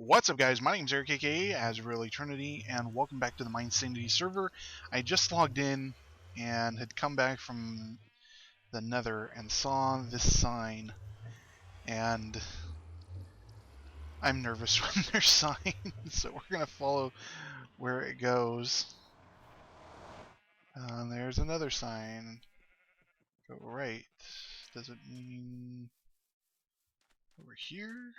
What's up, guys? My name's Eric, aka Azraeleternity, and welcome back to the MineSanity server. I just logged in and had come back from the Nether and saw this sign, and I'm nervous when there's signs, so we're gonna follow where it goes. There's another sign. Go right. Does it mean over here?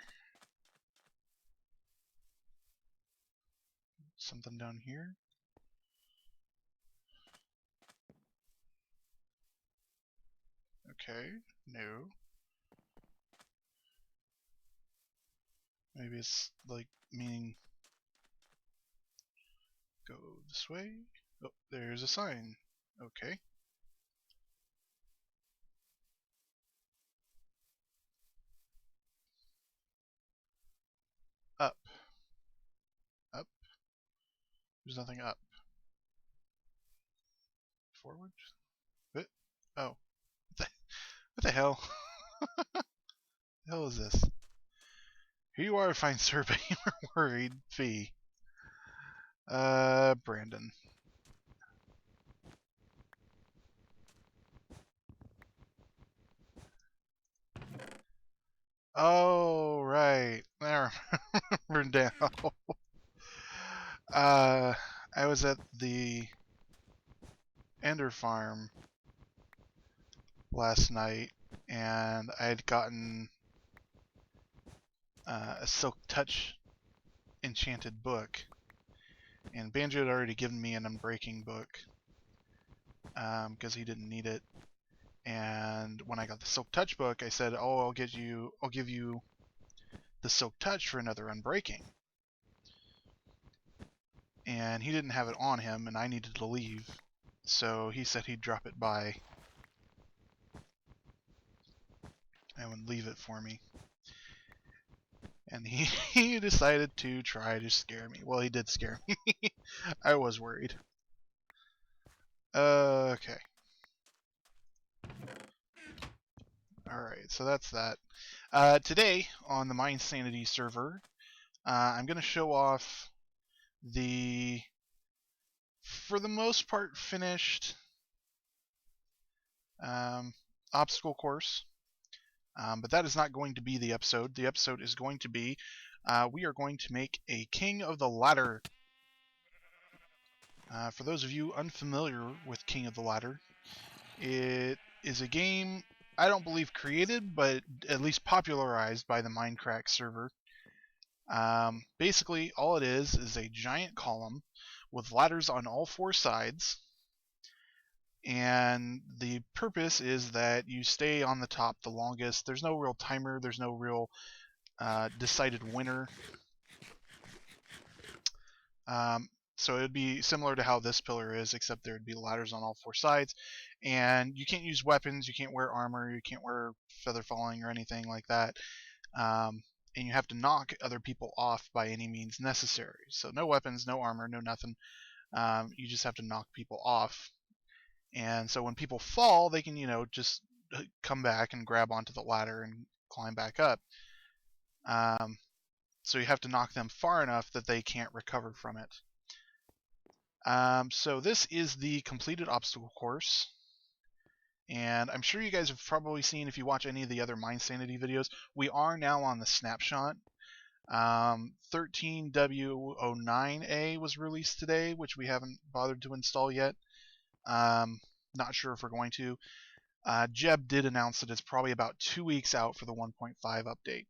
Something down here? Okay, no. Maybe it's like meaning go this way. Oh, there's a sign. Okay. Up. Up. There's nothing up. Forward. What? Oh. What the hell? What the hell is this? Here you are, fine survey. We're worried. Fee. Brandon. Oh, right. There. We're down. I was at the Ender Farm last night, and I had gotten a Silk Touch enchanted book, and Banjo had already given me an Unbreaking book because he didn't need it. And when I got the Silk Touch book, I said, "Oh, I'll give you the Silk Touch for another Unbreaking." And he didn't have it on him, and I needed to leave, so he said he'd drop it by and would leave it for me. And he decided to try to scare me. Well, he did scare me. I was worried. Okay. Alright, so that's that. Today, on the MineSanity server, I'm going to show off the, for the most part, finished obstacle course. But that is not going to be the episode. The episode is going to be, we are going to make a King of the Ladder. For those of you unfamiliar with King of the Ladder, it is a game I don't believe created, but at least popularized by the Minecraft server. Basically, all it is a giant column with ladders on all four sides, and the purpose is that you stay on the top the longest. There's no real timer, there's no real decided winner. So it would be similar to how this pillar is, except there would be ladders on all four sides, and you can't use weapons, you can't wear armor, you can't wear feather falling or anything like that. And you have to knock other people off by any means necessary. So no weapons, no armor, no nothing. You just have to knock people off. And so when people fall, they can, just come back and grab onto the ladder and climb back up. So you have to knock them far enough that they can't recover from it. So this is the completed obstacle course. And I'm sure you guys have probably seen, if you watch any of the other MineSanity videos, we are now on the snapshot. 13W09A was released today, which we haven't bothered to install yet. Not sure if we're going to. Jeb did announce that it's probably about 2 weeks out for the 1.5 update.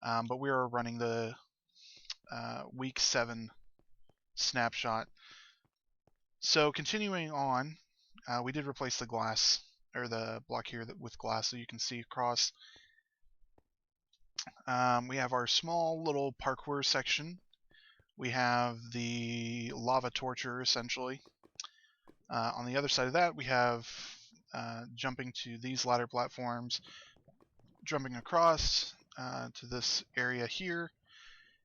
But we are running the week 7 snapshot. So continuing on, we did replace the glass, or the block here with glass, so you can see across. We have our small little parkour section. We have the lava torture, essentially. On the other side of that, we have jumping to these ladder platforms, jumping across to this area here,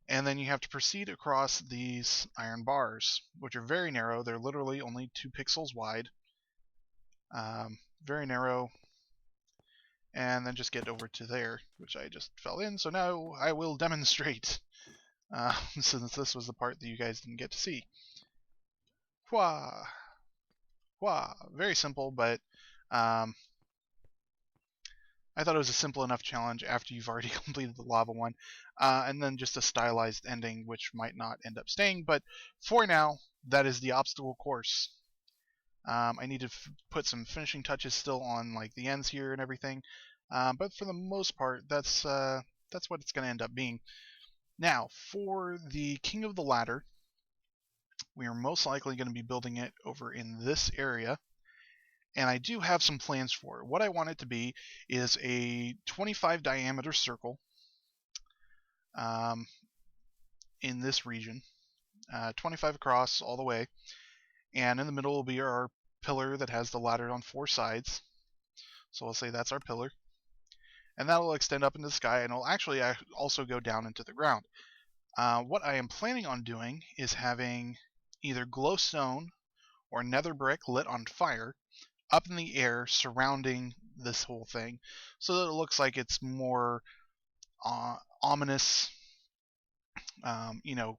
and then you have to proceed across these iron bars, which are very narrow. They're literally only 2 pixels wide. Very narrow. And then just get over to there, which I just fell in, so now I will demonstrate. since this was the part that you guys didn't get to see. Wah! Wah! Very simple, but um, I thought it was a simple enough challenge after you've already completed the lava one, and then just a stylized ending, which might not end up staying, but for now, that is the obstacle course. I need to put some finishing touches still on like the ends here and everything, but for the most part, that's what it's going to end up being. Now, for the King of the Ladder, we are most likely going to be building it over in this area, and I do have some plans for it. What I want it to be is a 25 diameter circle in this region, 25 across all the way, and in the middle will be our pillar that has the ladder on 4 sides. So we'll say that's our pillar, and that will extend up into the sky, and it'll actually also go down into the ground. What I am planning on doing is having either glowstone or nether brick lit on fire up in the air surrounding this whole thing, so that it looks like it's more ominous,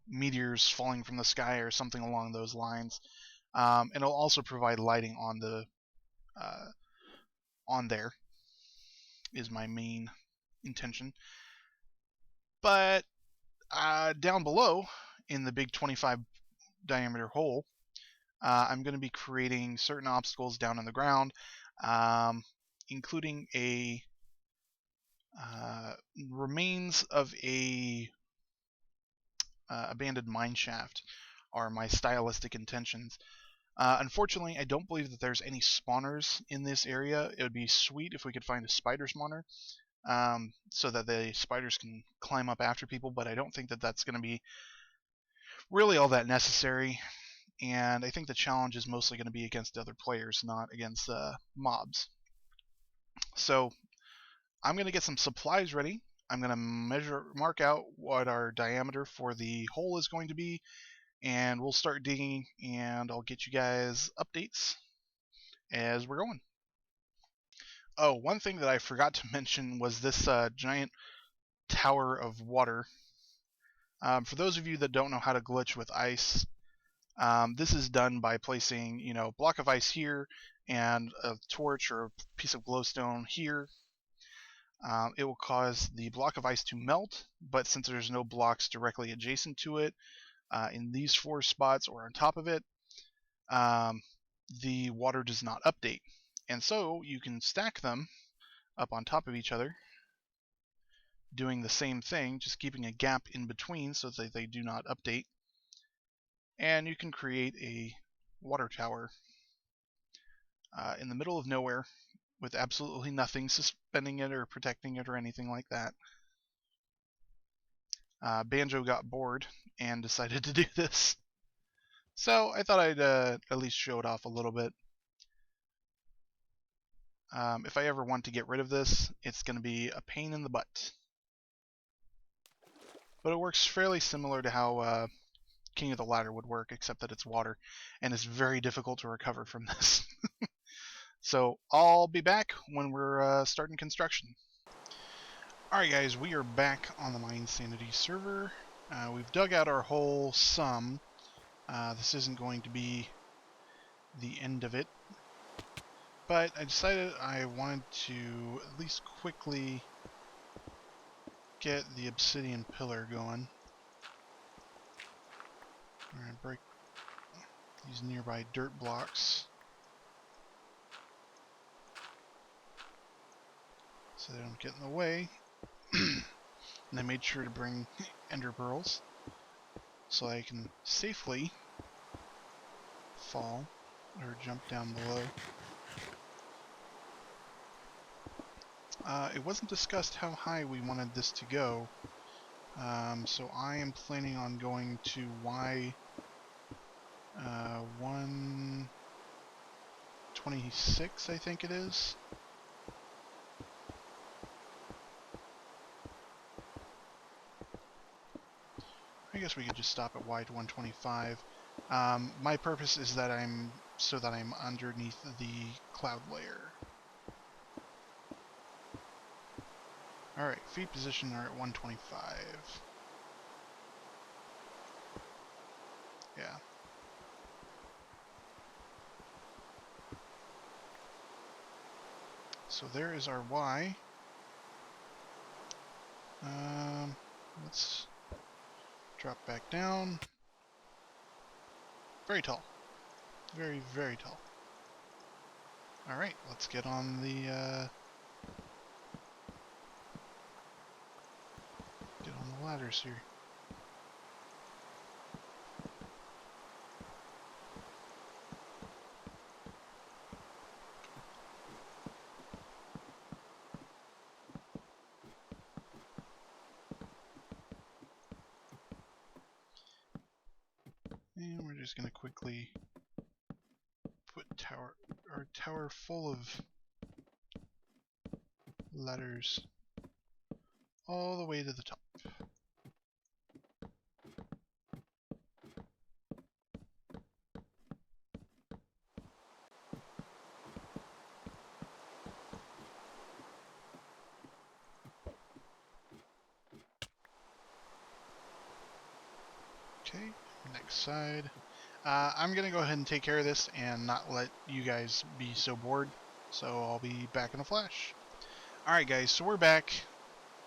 meteors falling from the sky or something along those lines. And it'll also provide lighting on the on there is my main intention. But down below in the big 25 diameter hole, I'm going to be creating certain obstacles down in the ground, including a remains of a abandoned mine shaft are my stylistic intentions. Unfortunately, I don't believe that there's any spawners in this area. It would be sweet if we could find a spider spawner, so that the spiders can climb up after people, but I don't think that that's going to be really all that necessary, and I think the challenge is mostly going to be against other players, not against mobs. So I'm going to get some supplies ready. I'm going to mark out what our diameter for the hole is going to be, and we'll start digging, and I'll get you guys updates as we're going. Oh, one thing that I forgot to mention was this giant tower of water. For those of you that don't know how to glitch with ice, this is done by placing, a block of ice here and a torch or a piece of glowstone here. It will cause the block of ice to melt, but since there's no blocks directly adjacent to it, in these 4 spots or on top of it, the water does not update. And so you can stack them up on top of each other, doing the same thing, just keeping a gap in between so that they do not update. And you can create a water tower in the middle of nowhere with absolutely nothing suspending it or protecting it or anything like that. Banjo got bored and decided to do this, so I thought I'd at least show it off a little bit. If I ever want to get rid of this, it's going to be a pain in the butt. But it works fairly similar to how King of the Ladder would work, except that it's water, and it's very difficult to recover from this. So I'll be back when we're starting construction. Alright guys, we are back on the MineSanity server. We've dug out our hole some. This isn't going to be the end of it, but I decided I wanted to at least quickly get the obsidian pillar going. I'm going to break these nearby dirt blocks so they don't get in the way. And I made sure to bring ender pearls so I can safely fall or jump down below. It wasn't discussed how high we wanted this to go, so I am planning on going to Y126, I think it is. I guess we could just stop at Y125. My purpose is that I'm underneath the cloud layer. Alright, feet position are at 125. So there is our Y. Let's drop back down. Very tall. Very, very tall. Alright, let's get on the ladders here. And we're just gonna quickly put our tower full of ladders all the way to the top. Okay, next side. I'm gonna go ahead and take care of this and not let you guys be so bored. So I'll be back in a flash. Alright guys, so we're back.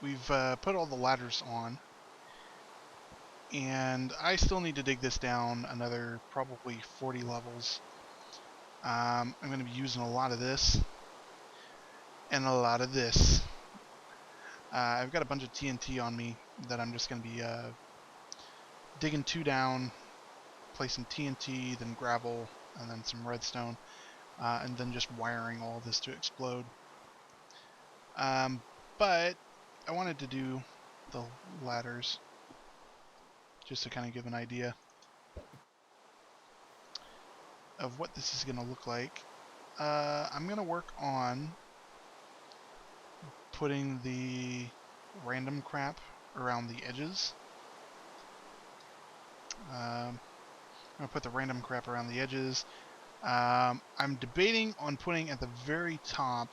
We've put all the ladders on. And I still need to dig this down another probably 40 levels. I'm going to be using a lot of this. And a lot of this. I've got a bunch of TNT on me that I'm just going to be digging 2 down, placing TNT, then gravel, and then some redstone, and then just wiring all of this to explode. But I wanted to do the ladders just to kind of give an idea of what this is going to look like. I'm going to work on putting the random crap around the edges. I'm going to put the random crap around the edges. I'm debating on putting at the very top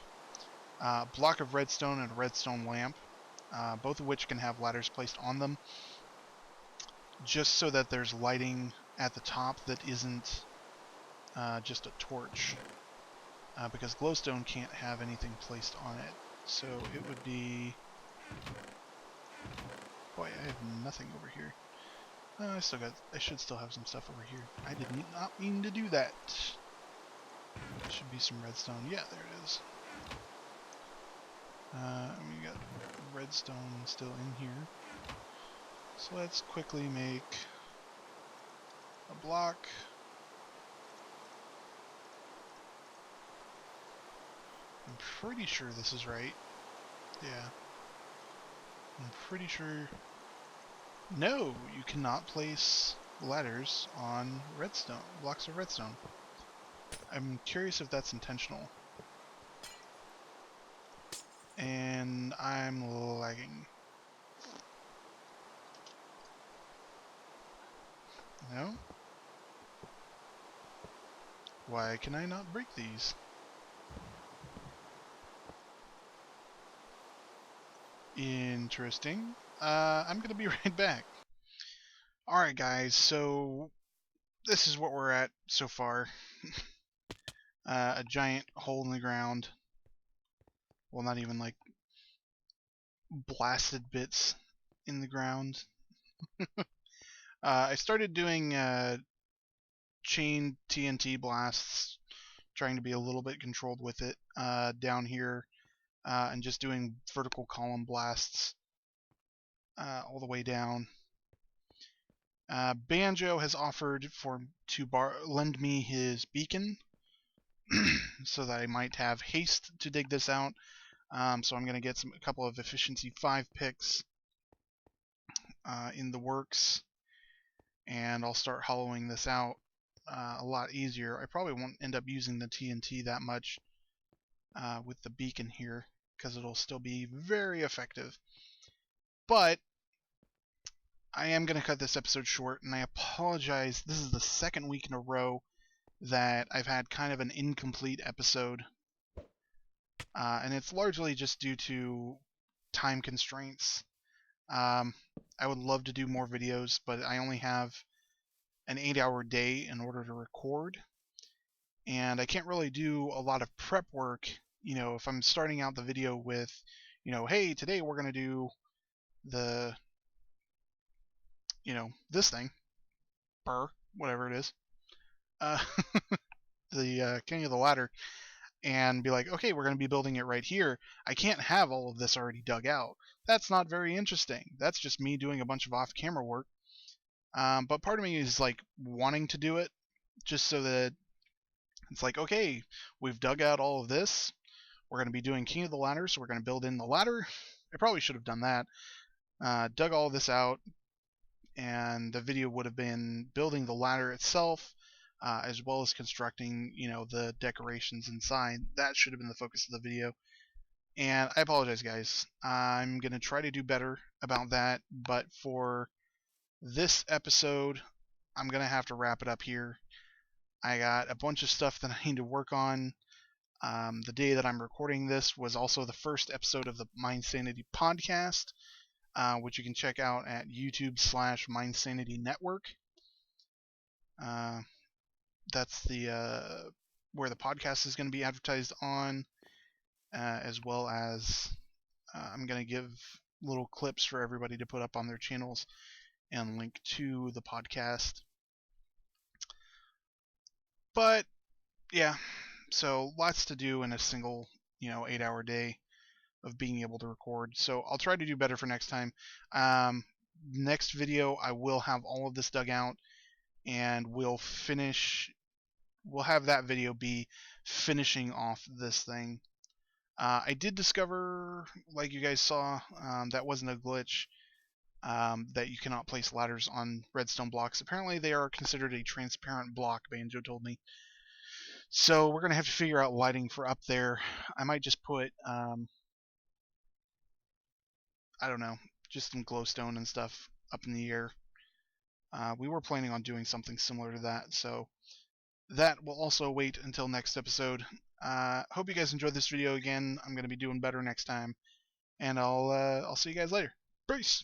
a block of redstone and a redstone lamp, both of which can have ladders placed on them, just so that there's lighting at the top that isn't just a torch, because glowstone can't have anything placed on it. So it would be... Boy, I have nothing over here. I should still have some stuff over here. I did not mean to do that. There should be some redstone. Yeah, there it is. We got redstone still in here. So let's quickly make a block. I'm pretty sure this is right. Yeah. I'm pretty sure... No, you cannot place ladders on redstone, blocks of redstone. I'm curious if that's intentional. And I'm lagging. No? Why can I not break these? Interesting. I'm gonna be right back. Alright guys, so this is what we're at so far. A giant hole in the ground. Well, not even like blasted bits in the ground. I started doing chain TNT blasts, trying to be a little bit controlled with it down here, and just doing vertical column blasts all the way down. Banjo has offered to lend me his beacon so that I might have haste to dig this out. So I'm going to get a couple of efficiency 5 picks in the works, and I'll start hollowing this out a lot easier. I probably won't end up using the TNT that much with the beacon here, because it'll still be very effective. But I am going to cut this episode short, and I apologize. This is the second week in a row that I've had kind of an incomplete episode. And it's largely just due to time constraints. I would love to do more videos, but I only have an 8-hour day in order to record. And I can't really do a lot of prep work if I'm starting out the video with, hey, today we're going to do the, this thing, whatever it is, uh, the King of the Ladder, and be like, okay, we're going to be building it right here. I can't have all of this already dug out. That's not very interesting. That's just me doing a bunch of off-camera work. But part of me is like wanting to do it just so that it's like, okay, we've dug out all of this. We're going to be doing King of the Ladder, so we're going to build in the ladder. I probably should have done that. Dug all of this out, and the video would have been building the ladder itself, as well as constructing, the decorations inside. That should have been the focus of the video. And I apologize, guys. I'm going to try to do better about that, but for this episode, I'm going to have to wrap it up here. I got a bunch of stuff that I need to work on. The day that I'm recording this was also the first episode of the MineSanity podcast, which you can check out at YouTube/MineSanity Network. That's the where the podcast is going to be advertised on, as well as I'm going to give little clips for everybody to put up on their channels and link to the podcast. But yeah, so lots to do in a single 8-hour day of being able to record. So I'll try to do better for next time. Next video I will have all of this dug out, and we'll have that video be finishing off this thing. I did discover, like you guys saw, that wasn't a glitch, that you cannot place ladders on redstone blocks. Apparently they are considered a transparent block, Banjo told me. So we're going to have to figure out lighting for up there. I might just put, I don't know, just some glowstone and stuff up in the air. We were planning on doing something similar to that, so that will also wait until next episode. Hope you guys enjoyed this video again. I'm going to be doing better next time, and I'll see you guys later. Peace!